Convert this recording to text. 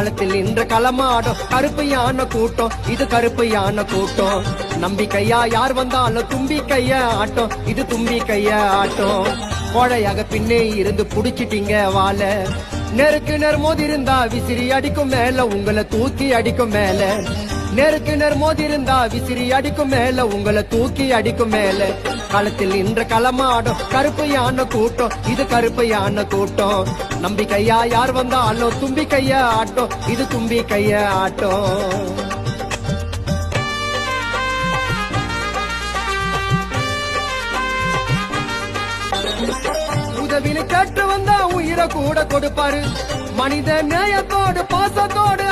களத்தில் நின்ற களமாடும் கருப்பு யானை கூட்டம், இது கருப்பு யானை கூட்டம். நம்பிக்கையா யார் வந்தாலும் தும்பி கைய ஆட்டம், இது தும்பி கைய ஆட்டம். கோழையாக பின்னே இருந்து புடிச்சிட்டீங்க வாழ, நெருக்கு நேர் மோதி இருந்தா விசிறி அடிக்கும் மேல உங்களை தூக்கி அடிக்கும் மேல. நெருக்கு நேர் மோதி இருந்தா விசிறி அடிக்கும் மேல உங்களை தூக்கி அடிக்கும் மேல. களத்தில் நின்ற களமாடும் கருப்பு யானை கூட்டம், இது கருப்பு யானை கூட்டம். நம்பிக்கையா யார் வந்தாலும் தும்பி கைய ஆட்டம், இது தும்பி கைய ஆட்டம். உதவினு கேட்டு வந்தா உயிரை கூட கொடுப்பாரு, மனித நேயத்தோடு பாசத்தோடு